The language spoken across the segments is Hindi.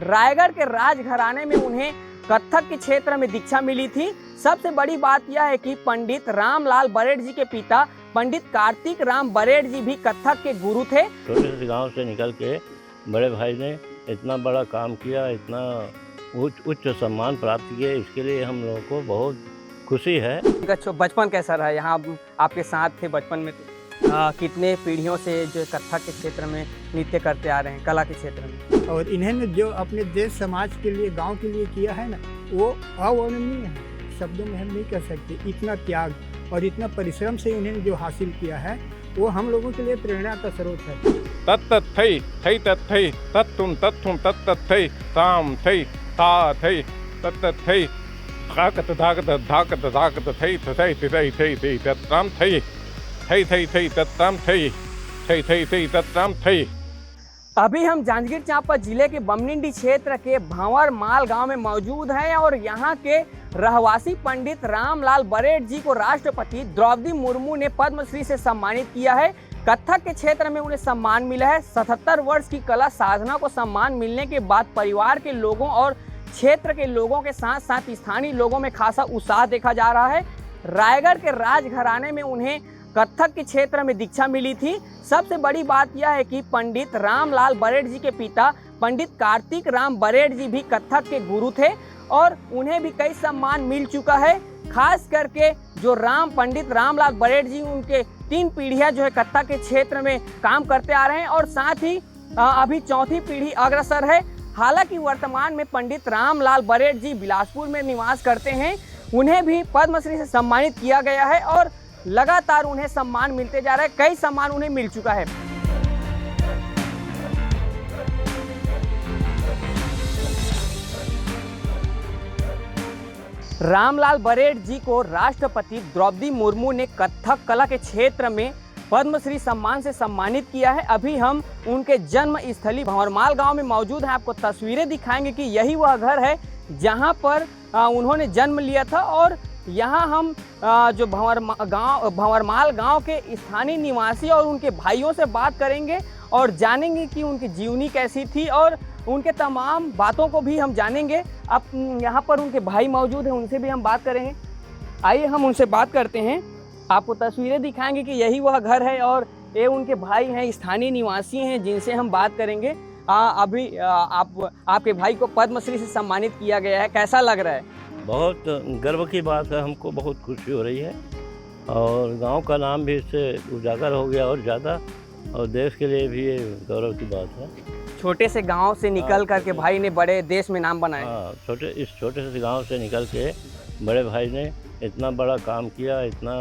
रायगढ़ के राजघराने में उन्हें कथक के क्षेत्र में दीक्षा मिली थी। सबसे बड़ी बात यह है कि पंडित रामलाल बरेड जी के पिता पंडित कार्तिक राम बरेड जी भी कथक के गुरु थे। छोटे से गांव से निकल के बड़े भाई ने इतना बड़ा काम किया, इतना उच्च सम्मान प्राप्त किया, इसके लिए हम लोगों को बहुत खुशी है। बचपन कैसा रहा? यहाँ आपके साथ थे बचपन में, कितने पीढ़ियों से जो कथक के क्षेत्र में नृत्य करते आ रहे हैं, कला के क्षेत्र में, और इन्होंने जो अपने देश समाज के लिए, गांव के लिए किया है ना, वो अवर्णनीय है, शब्दों में हम नहीं कह सकते। इतना त्याग और इतना परिश्रम से इन्होंने जो हासिल किया है वो हम लोगों के लिए प्रेरणा का स्रोत है। तत्तत् थै थै तत् थै तत्तुम तत्थुम तत्तत् थै ताम थै ता थै तत्तत् थै धाकत धाकत धाकत धाकत थै थै थै थै थै तत्ताम थै थै थै थै तत्ताम थै थै थै थै तत्ताम थै। अभी हम जांजगीर चांपा जिले के बमनिंडी क्षेत्र के भंवरमाल गांव में मौजूद हैं और यहाँ के रहवासी पंडित रामलाल बरेड जी को राष्ट्रपति द्रौपदी मुर्मू ने पद्मश्री से सम्मानित किया है। कथक के क्षेत्र में उन्हें सम्मान मिला है। 77 वर्ष की कला साधना को सम्मान मिलने के बाद परिवार के लोगों और क्षेत्र के लोगों के साथ साथ स्थानीय लोगों में खासा उत्साह देखा जा रहा है। रायगढ़ के राजघराने में उन्हें कथक के क्षेत्र में दीक्षा मिली थी। सबसे बड़ी बात यह है कि पंडित रामलाल बरेड जी के पिता पंडित कार्तिक राम बरेड जी भी कथक के गुरु थे और उन्हें भी कई सम्मान मिल चुका है। खास करके जो पंडित रामलाल बरेड जी, उनके 3 पीढ़ियां जो है कथक के क्षेत्र में काम करते आ रहे हैं और साथ ही अभी 4थी पीढ़ी अग्रसर है। हालांकि वर्तमान में पंडित रामलाल बरेड जी बिलासपुर में निवास करते हैं। उन्हें भी पद्मश्री से सम्मानित किया गया है और लगातार उन्हें सम्मान मिलते जा रहा है। कई सम्मान उन्हें मिल चुका है। रामलाल बरेड जी को राष्ट्रपति द्रौपदी मुर्मू ने कथक कला के क्षेत्र में पद्मश्री सम्मान से सम्मानित किया है। अभी हम उनके जन्म स्थली भंवरमाल गांव में मौजूद हैं। आपको तस्वीरें दिखाएंगे कि यही वह घर है जहां पर उन्होंने जन्म लिया था और यहाँ हम जो भंवरमाल गांव के स्थानीय निवासी और उनके भाइयों से बात करेंगे और जानेंगे कि उनकी जीवनी कैसी थी और उनके तमाम बातों को भी हम जानेंगे। अब यहाँ पर उनके भाई मौजूद हैं, उनसे भी हम बात करेंगे। आइए हम उनसे बात करते हैं। आपको तस्वीरें दिखाएंगे कि यही वह घर है और ये उनके भाई हैं, स्थानीय निवासी हैं, जिनसे हम बात करेंगे। अभी आपके भाई को पद्मश्री से सम्मानित किया गया है, कैसा लग रहा है? बहुत गर्व की बात है, हमको बहुत खुशी हो रही है और गांव का नाम भी इससे उजागर हो गया और ज़्यादा, और देश के लिए भी ये गौरव की बात है। छोटे से गांव से निकल करके भाई ने बड़े देश में नाम बनाया। हाँ, इस छोटे से गांव से निकल के बड़े भाई ने इतना बड़ा काम किया, इतना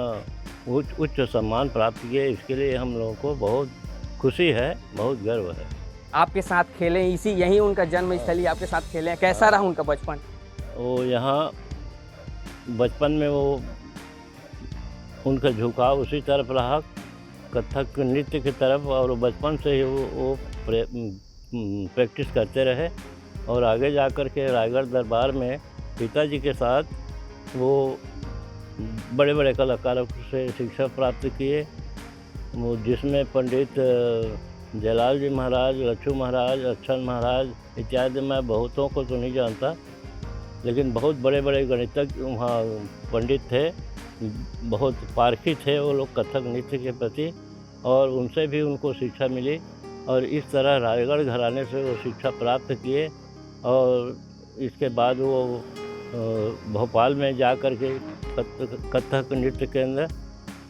उच्च सम्मान प्राप्त किया, इसके लिए हम लोगों को बहुत खुशी है, बहुत गर्व है। आपके साथ खेले, यही उनका जन्म स्थली, आपके साथ खेले, कैसा रहा उनका बचपन? वो यहाँ बचपन में वो उनका झुकाव उसी तरफ रहा, कथक नृत्य की तरफ, और बचपन से ही वो प्रैक्टिस करते रहे और आगे जाकर के रायगढ़ दरबार में पिताजी के साथ वो बड़े बड़े कलाकारों से शिक्षा प्राप्त किए, वो जिसमें पंडित जलाल जी महाराज, लच्छू महाराज, अच्छन महाराज इत्यादि। मैं बहुतों को तो नहीं जानता, लेकिन बहुत बड़े बड़े गणितज्ञ वहाँ पंडित थे, बहुत पारखी थे वो लोग कथक नृत्य के प्रति, और उनसे भी उनको शिक्षा मिली और इस तरह रायगढ़ घराने से वो शिक्षा प्राप्त किए। और इसके बाद वो भोपाल में जा कर के कथक नृत्य केंद्र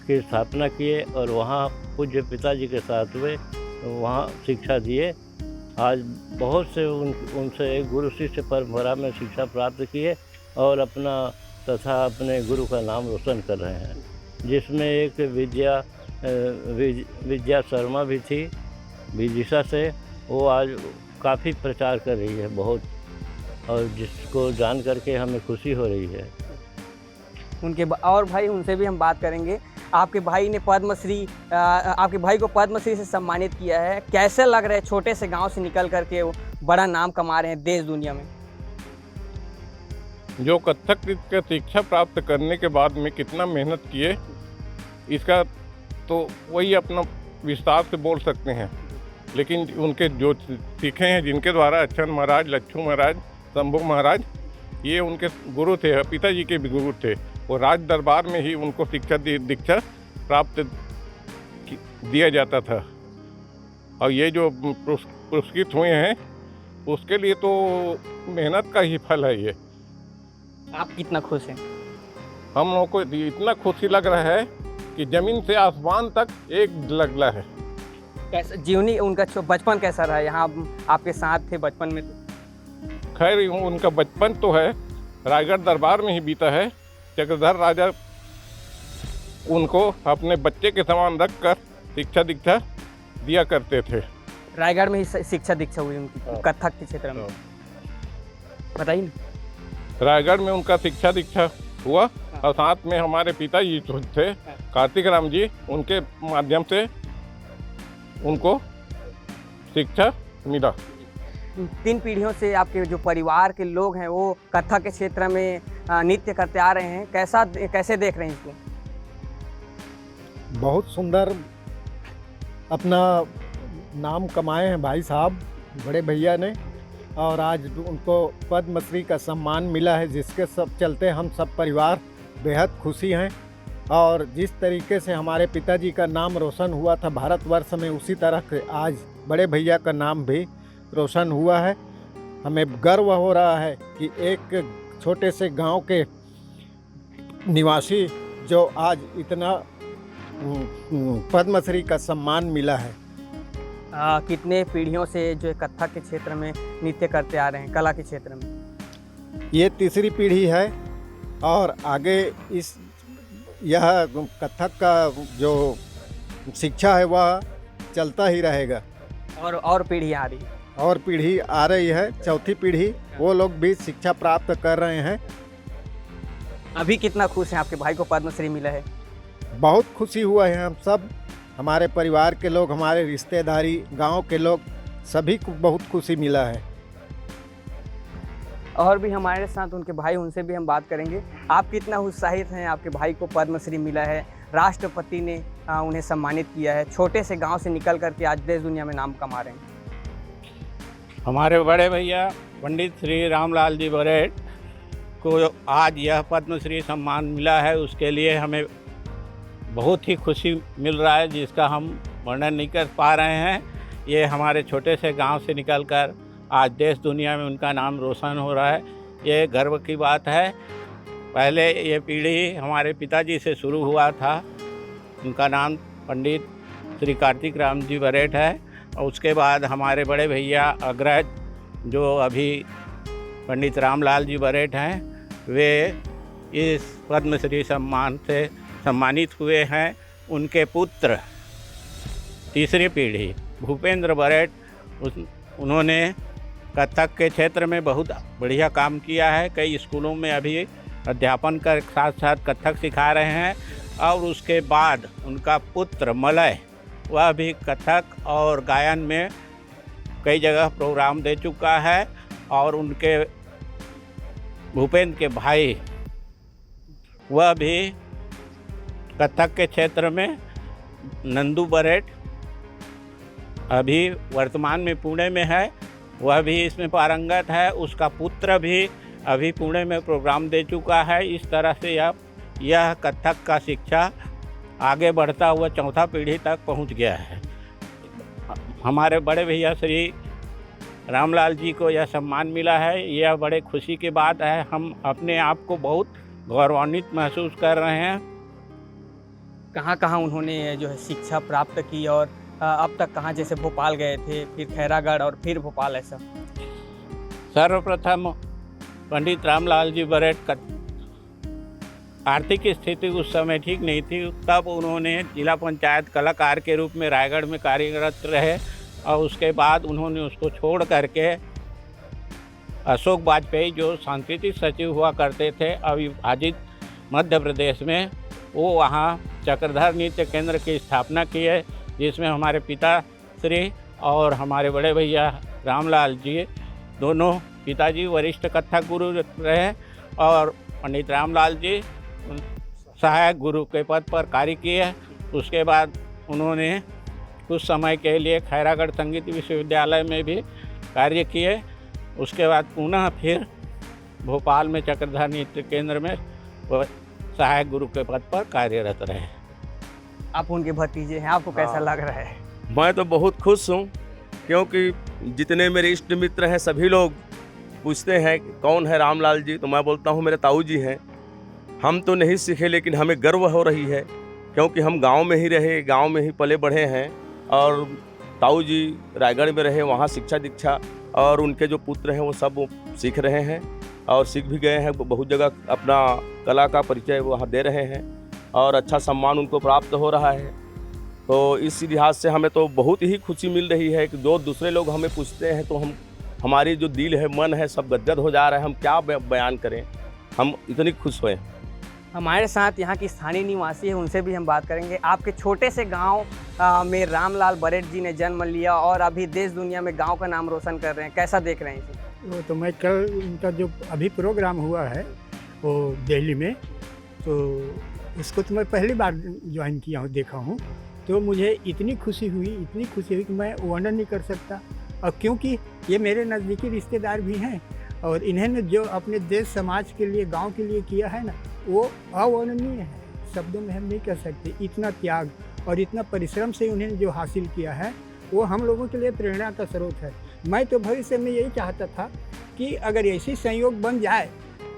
की स्थापना किए और वहाँ पूज्य पिताजी के साथ वे वहाँ शिक्षा दिए। आज बहुत से उनसे एक गुरु शिष्य परंपरा में शिक्षा प्राप्त किए और अपना तथा अपने गुरु का नाम रोशन कर रहे हैं, जिसमें एक विद्या शर्मा भी थी विदिशा से, वो आज काफ़ी प्रचार कर रही है बहुत, और जिसको जान करके हमें खुशी हो रही है। उनके और भाई, उनसे भी हम बात करेंगे। आपके भाई ने आपके भाई को पद्मश्री से सम्मानित किया है, कैसे लग रहा है छोटे से गांव से निकल करके वो बड़ा नाम कमा रहे हैं देश दुनिया में? जो कथक नृत्य का शिक्षा प्राप्त करने के बाद में कितना मेहनत किए, इसका तो वही अपना विस्तार से बोल सकते हैं। लेकिन उनके जो सीखे हैं, जिनके द्वारा अच्छन महाराज, लच्छू महाराज, शंभू महाराज, ये उनके गुरु थे, पिताजी के भी गुरु थे। वो राज दरबार में ही उनको दीक्षा प्राप्त दिया जाता था। और ये जो पुरस्कृत हुए हैं उसके लिए तो मेहनत का ही फल है ये। आप कितना खुश हैं? हम लोगों को इतना खुशी लग रहा है कि ज़मीन से आसमान तक एक लगला है। कैसा जीवनी उनका बचपन कैसा रहा? यहाँ आपके साथ थे बचपन में? खैर उनका बचपन तो है रायगढ़ दरबार में ही बीता है। चक्रधर राजा उनको अपने बच्चे के समान रख कर शिक्षा दीक्षा दिया करते थे। रायगढ़ में ही शिक्षा दीक्षा हुई उनकी, कथक के क्षेत्र में? बताइए ना। रायगढ़ में उनका शिक्षा दीक्षा हुआ और साथ में हमारे पिताजी जो थे कार्तिक राम जी, उनके माध्यम से उनको शिक्षा मिला। 3 पीढ़ियों से आपके जो परिवार के लोग हैं वो कथक के क्षेत्र में नृत्य करते आ रहे हैं। कैसे देख रहे हैं इसको? बहुत सुंदर अपना नाम कमाए हैं भाई साहब, बड़े भैया ने, और आज उनको पद्मश्री का सम्मान मिला है, जिसके सब चलते हम सब परिवार बेहद खुशी हैं। और जिस तरीके से हमारे पिताजी का नाम रोशन हुआ था भारतवर्ष में, उसी तरह के आज बड़े भैया का नाम भी रोशन हुआ है। हमें गर्व हो रहा है कि एक छोटे से गांव के निवासी जो आज इतना पद्मश्री का सम्मान मिला है। कितने पीढ़ियों से जो कथक के क्षेत्र में नृत्य करते आ रहे हैं, कला के क्षेत्र में? ये तीसरी पीढ़ी है और आगे यह कथक का जो शिक्षा है वह चलता ही रहेगा। और पीढ़ी आ रही है? और पीढ़ी आ रही है, चौथी पीढ़ी, वो लोग भी शिक्षा प्राप्त कर रहे हैं। अभी कितना खुश हैं आपके भाई को पद्मश्री मिला है? बहुत खुशी हुआ है हम सब, हमारे परिवार के लोग, हमारे रिश्तेदारी, गांव के लोग, सभी को बहुत खुशी मिला है। और भी हमारे साथ उनके भाई, उनसे भी हम बात करेंगे। आप कितना उत्साहित हैं? आपके भाई को पद्मश्री मिला है, राष्ट्रपति ने उन्हें सम्मानित किया है, छोटे से गांव से निकल करके आज देश दुनिया में नाम कमा रहे हैं। हमारे बड़े भैया पंडित श्री रामलाल जी बरेट को आज यह पद्मश्री सम्मान मिला है, उसके लिए हमें बहुत ही खुशी मिल रहा है, जिसका हम वर्णन नहीं कर पा रहे हैं। ये हमारे छोटे से गांव से निकलकर आज देश दुनिया में उनका नाम रोशन हो रहा है, ये गर्व की बात है। पहले ये पीढ़ी हमारे पिताजी से शुरू हुआ था, उनका नाम पंडित श्री कार्तिक राम जी बरेट है, और उसके बाद हमारे बड़े भैया अग्रज जो अभी पंडित रामलाल जी बरेट हैं, वे इस पद्मश्री सम्मान से सम्मानित हुए हैं। उनके पुत्र तीसरी पीढ़ी भूपेंद्र बरेट, उन्होंने कथक के क्षेत्र में बहुत बढ़िया काम किया है। कई स्कूलों में अभी अध्यापन कर साथ साथ कथक सिखा रहे हैं। और उसके बाद उनका पुत्र मलय, वह भी कथक और गायन में कई जगह प्रोग्राम दे चुका है। और उनके भूपेंद्र के भाई, वह भी कथक के क्षेत्र में नंदू बरेट अभी वर्तमान में पुणे में है, वह भी इसमें पारंगत है। उसका पुत्र भी अभी पुणे में प्रोग्राम दे चुका है। इस तरह से यह कथक का शिक्षा आगे बढ़ता हुआ चौथा पीढ़ी तक पहुंच गया है। हमारे बड़े भैया श्री रामलाल जी को यह सम्मान मिला है, यह बड़े खुशी की बात है। हम अपने आप को बहुत गौरवान्वित महसूस कर रहे हैं। कहाँ उन्होंने जो है शिक्षा प्राप्त की और अब तक कहाँ, जैसे भोपाल गए थे, फिर खैरागढ़ और फिर भोपाल, ऐसा? सर्वप्रथम पंडित रामलाल जी बरेट आर्थिक स्थिति उस समय ठीक नहीं थी, तब उन्होंने जिला पंचायत कलाकार के रूप में रायगढ़ में कार्यरत रहे। और उसके बाद उन्होंने उसको छोड़ करके अशोक वाजपेयी जो सांस्कृतिक सचिव हुआ करते थे अविभाजित मध्य प्रदेश में, वो वहाँ चक्रधर नृत्य केंद्र की स्थापना की है, जिसमें हमारे पिता श्री और हमारे बड़े भैया रामलाल जी, दोनों पिताजी वरिष्ठ कथक गुरु रहे और पंडित रामलाल जी सहायक गुरु के पद पर कार्य किए। उसके बाद उन्होंने कुछ समय के लिए खैरागढ़ संगीत विश्वविद्यालय में भी कार्य किए। उसके बाद पुनः फिर भोपाल में चक्रधारी नृत्य केंद्र में वो सहायक गुरु के पद पर कार्यरत रहे। आप उनके भतीजे हैं, आपको कैसा लग रहा है? मैं तो बहुत खुश हूँ, क्योंकि जितने मेरे इष्ट मित्र हैं सभी लोग पूछते हैं कि कौन है रामलाल जी, तो मैं बोलता हूँ मेरे ताऊ जी हैं। हम तो नहीं सीखे, लेकिन हमें गर्व हो रही है, क्योंकि हम गांव में ही रहे, गांव में ही पले बढ़े हैं। और ताऊ जी रायगढ़ में रहे, वहाँ शिक्षा दीक्षा, और उनके जो पुत्र हैं वो सब सीख रहे हैं और सीख भी गए हैं। बहुत जगह अपना कला का परिचय वहाँ दे रहे हैं और अच्छा सम्मान उनको प्राप्त हो रहा है। तो इस लिहाज से हमें तो बहुत ही खुशी मिल रही है कि जो दूसरे लोग हमें पूछते हैं तो हमारी जो दिल है, मन है, सब गदगद हो जा रहा है। हम क्या बयान करें, हम इतनी खुश हुए। हमारे साथ यहाँ की स्थानीय निवासी है, उनसे भी हम बात करेंगे। आपके छोटे से गांव में रामलाल बरेट जी ने जन्म लिया और अभी देश दुनिया में गांव का नाम रोशन कर रहे हैं, कैसा देख रहे हैं इसे? वो तो मैं कल उनका जो अभी प्रोग्राम हुआ है वो दिल्ली में, तो इसको तो मैं पहली बार ज्वाइन किया हूँ, देखा हूँ। तो मुझे इतनी खुशी हुई कि मैं वर्णन नहीं कर सकता। और क्योंकि ये मेरे नज़दीकी रिश्तेदार भी हैं और इन्होंने जो अपने देश समाज के लिए, गांव के लिए किया है ना, वो अवर्णनीय है, शब्दों में हम नहीं कह सकते। इतना त्याग और इतना परिश्रम से उन्होंने जो हासिल किया है वो हम लोगों के लिए प्रेरणा का स्रोत है। मैं तो भविष्य में यही चाहता था कि अगर ऐसी संयोग बन जाए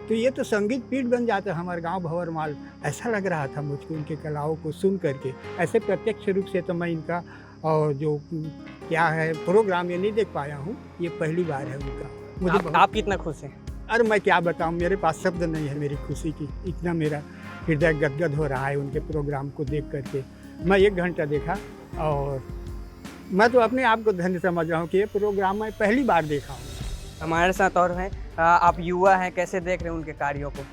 तो ये तो संगीत पीठ बन जाता हमारे गांव भंवरमाल। ऐसा लग रहा था मुझको उनके कलाओं को सुन करके। ऐसे प्रत्यक्ष रूप से तो मैं इनका और जो क्या है प्रोग्राम ये नहीं देख पाया हूँ, ये पहली बार है उनका। मुझे आप कितना खुश हैं? अरे मैं क्या बताऊँ, मेरे पास शब्द नहीं है मेरी खुशी की। इतना मेरा हृदय गदगद हो रहा है उनके प्रोग्राम को देख करके। मैं 1 घंटा देखा और मैं तो अपने आप को धन्य समझ रहा हूँ कि ये प्रोग्राम मैं पहली बार देखा हूँ। हमारे साथ और हैं, आप युवा हैं, कैसे देख रहे हैं उनके कार्यों को?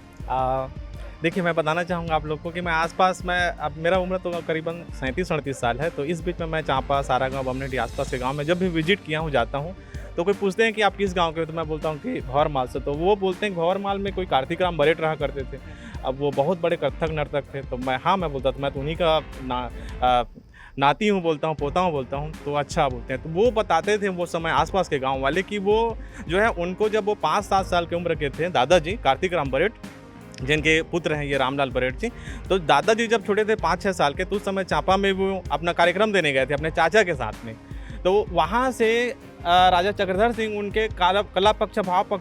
देखिए, मैं बताना चाहूँगा आप लोग को कि मैं आसपास अब मेरा उम्र तो करीबन 37-38 साल है। तो इस बीच में मैं चांपा, सारागांव, बमनेटी आसपास के गांव में जब भी विजिट किया हूँ, जाता हूँ, तो कोई पूछते हैं कि आप किस गांव के हो, तो मैं बोलता हूँ कि भंवरमाल से। तो वो बोलते हैं कि भंवरमाल में कोई कार्तिक राम बरेट रहा करते थे। अब वो बहुत बड़े कथक नर्तक थे। तो मैं बोलता था मैं तो उन्हीं का नाती हूँ बोलता हूँ, पोता हूँ बोलता हूँ। तो अच्छा बोलते हैं। तो वो बताते थे वो समय आसपास के गांव वाले कि वो जो है उनको जब वो 5-7 साल की उम्र के थे, दादाजी कार्तिक राम बरेट जिनके पुत्र हैं ये रामलाल बरेट जी, तो दादाजी जब छोटे थे 5-6 साल के, तो उस समय चांपा में वो अपना कार्यक्रम देने गए थे अपने चाचा के साथ में। तो वहाँ से राजा चक्रधर सिंह उनके कला पक्ष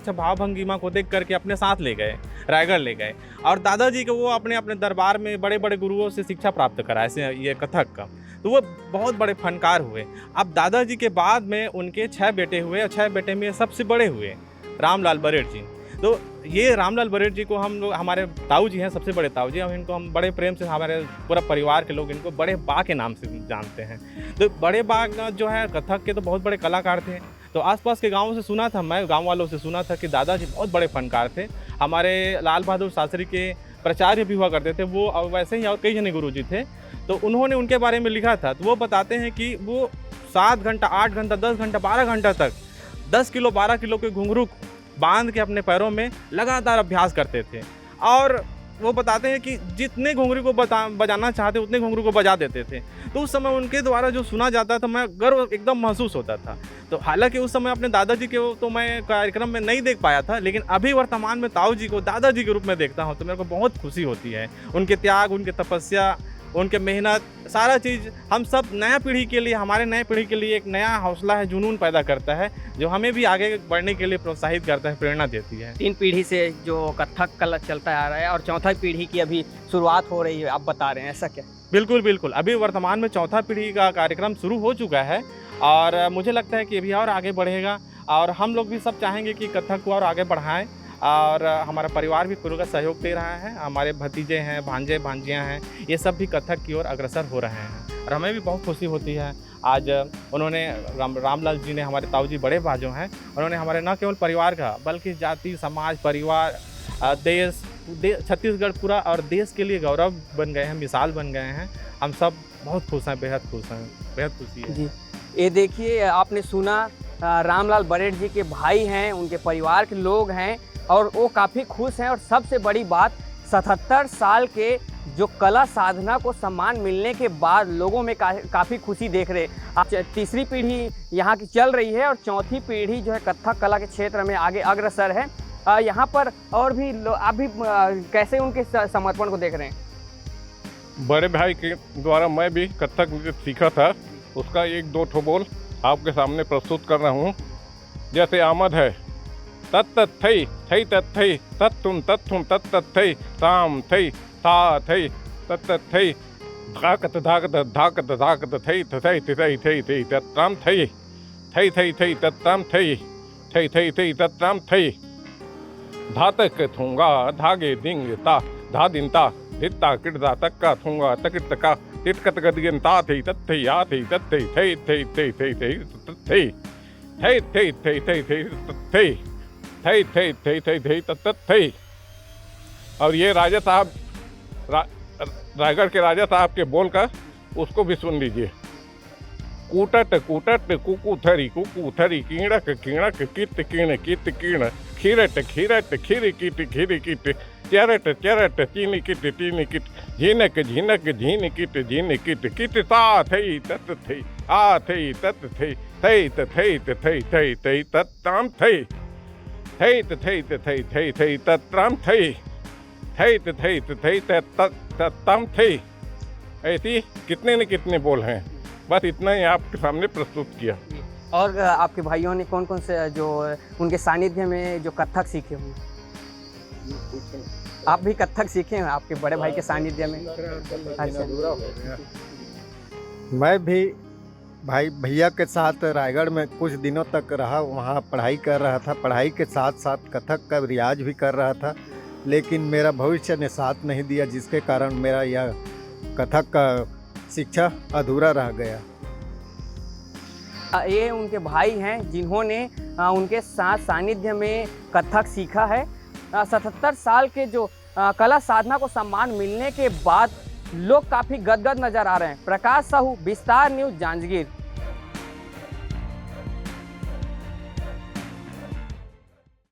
भाव भंगिमा को देख करके अपने साथ ले गए, रायगढ़ ले गए। और दादाजी को वो अपने दरबार में बड़े बड़े गुरुओं से शिक्षा प्राप्त कराए से ये कथक का। तो वो बहुत बड़े फनकार हुए। अब दादाजी के बाद में उनके 6 बेटे हुए और 6 बेटे में सबसे बड़े हुए रामलाल बरेट जी। तो ये रामलाल बरेट जी को हम लोग, हमारे ताऊ जी हैं, सबसे बड़े ताऊ जी, इनको हम बड़े प्रेम से, हमारे पूरा परिवार के लोग इनको बड़े बा के नाम से जानते हैं। तो बड़े बा जो है कथक के तो बहुत बड़े कलाकार थे। तो आसपास के गाँवों से सुना था, मैं गाँव वालों से सुना था कि दादाजी बहुत बड़े फनकार थे। हमारे लाल बहादुर शास्त्री के प्राचार्य भी हुआ करते थे वो, और वैसे ही और कई जने गुरु जी थे। तो उन्होंने उनके बारे में लिखा था। तो वो बताते हैं कि वो 7 घंटा, 8 घंटा, 10 घंटा, 12 घंटा तक 10 किलो 12 किलो के घुंघरू बांध के अपने पैरों में लगातार अभ्यास करते थे। और वो बताते हैं कि जितने घुंघरू को बजाना चाहते उतने घुंघरू को बजा देते थे। तो उस समय उनके द्वारा जो सुना जाता था, मैं गर्व एकदम महसूस होता था। तो हालांकि उस समय अपने दादाजी के तो मैं कार्यक्रम में नहीं देख पाया था, लेकिन अभी वर्तमान में ताऊ जी को दादाजी के रूप में देखता हूँ तो मेरे को बहुत खुशी होती है। उनके त्याग, उनके तपस्या, उनके मेहनत, सारा चीज़ हम सब नया पीढ़ी के लिए, हमारे नए पीढ़ी के लिए एक नया हौसला है, जुनून पैदा करता है, जो हमें भी आगे बढ़ने के लिए प्रोत्साहित करता है, प्रेरणा देती है। 3 पीढ़ी से जो कथक कला चलता आ रहा है और 4थी पीढ़ी की अभी शुरुआत हो रही है, आप बता रहे हैं, ऐसा क्या? बिल्कुल बिल्कुल, अभी वर्तमान में 4थी पीढ़ी का कार्यक्रम शुरू हो चुका है और मुझे लगता है कि अभी और आगे बढ़ेगा। और हम लोग भी सब चाहेंगे कि कथक को और आगे बढ़ाएं। और हमारा परिवार भी पूरा सहयोग दे रहा है। हमारे भतीजे हैं, भांजे भांजियाँ हैं, ये सब भी कथक की ओर अग्रसर हो रहे हैं और हमें भी बहुत खुशी होती है। आज उन्होंने रामलाल जी ने, हमारे ताऊ जी बड़े भाजों हैं, उन्होंने हमारे न केवल परिवार का बल्कि जाति, समाज, परिवार, देश, छत्तीसगढ़ पूरा और देश के लिए गौरव बन गए हैं, मिसाल बन गए हैं। हम सब बहुत खुश हैं, बेहद खुश हैं, बेहद खुशी है जी। ये देखिए, आपने सुना, रामलाल बरेट जी के भाई हैं, उनके परिवार के लोग हैं और वो काफ़ी खुश हैं। और सबसे बड़ी बात 77 साल के जो कला साधना को सम्मान मिलने के बाद लोगों में काफ़ी खुशी देख रहे। अब तीसरी पीढ़ी यहाँ की चल रही है और चौथी पीढ़ी जो है कथक कला के क्षेत्र में आगे अग्रसर है। यहाँ पर और भी आप भी कैसे उनके समर्पण को देख रहे हैं? बड़े भाई के द्वारा मैं भी कथक नृत्य सीखा था, उसका एक दो ठो बोल आपके सामने प्रस्तुत कर रहा हूँ। जैसे आमद है, तत् थई थई तत् थई तत्तुम तत्थुम तत् थई ताम थई ता थई तत् थई धाकत धाकत धाकत धाकत थई थई थई थई थई तत्ताम थई थई थई थई तत्ताम थई थई थई थई तत्ताम थई धातक थूंगा धागे दिंग ता धा दिन ता धित्ता किड़ता तक्का थूंगा तकिट तका तिटकत गदियन ता थई तत् थई आ थई तत् थई थई थई थई थई थई थई थई थई थई थई थई थई थई थई थई थई थई तत् थई। और ये राजा साहब रायगढ़ के राजा साहब के बोल कर उसको भी सुन लीजिए। कूटट कूटट कुकू थरी कीड़क कीड़क कित कीण कित कीण खीरट खीरट खीर किट खीर किट चरट चरट चीनी किट झीनक झीनक झीन किट किट ता थई तत् थई आ थई तत् थई थई थई थई थई थई तत्ताम थई थई थई थई थई थई तत्ताम थई थई थई थई तत्ताम थई। ऐसी कितने न कितने बोल हैं, बस इतना ही आपके सामने प्रस्तुत किया। और आपके भाइयों ने कौन कौन से जो उनके सानिध्य में जो कथक सीखे हुए? आप भी कथक सीखे हैं आपके बड़े भाई के सानिध्य में? अच्छा। मैं भी भाई भैया के साथ रायगढ़ में कुछ दिनों तक रहा, वहाँ पढ़ाई कर रहा था। पढ़ाई के साथ साथ कथक का रियाज भी कर रहा था, लेकिन मेरा भविष्य ने साथ नहीं दिया, जिसके कारण मेरा यह कथक का शिक्षा अधूरा रह गया। ये उनके भाई हैं जिन्होंने उनके साथ सानिध्य में कथक सीखा है। 77 साल के जो कला साधना को सम्मान मिलने के बाद लोग काफ़ी गदगद नजर आ रहे हैं। प्रकाश साहू, विस्तार न्यूज़, जांजगीर।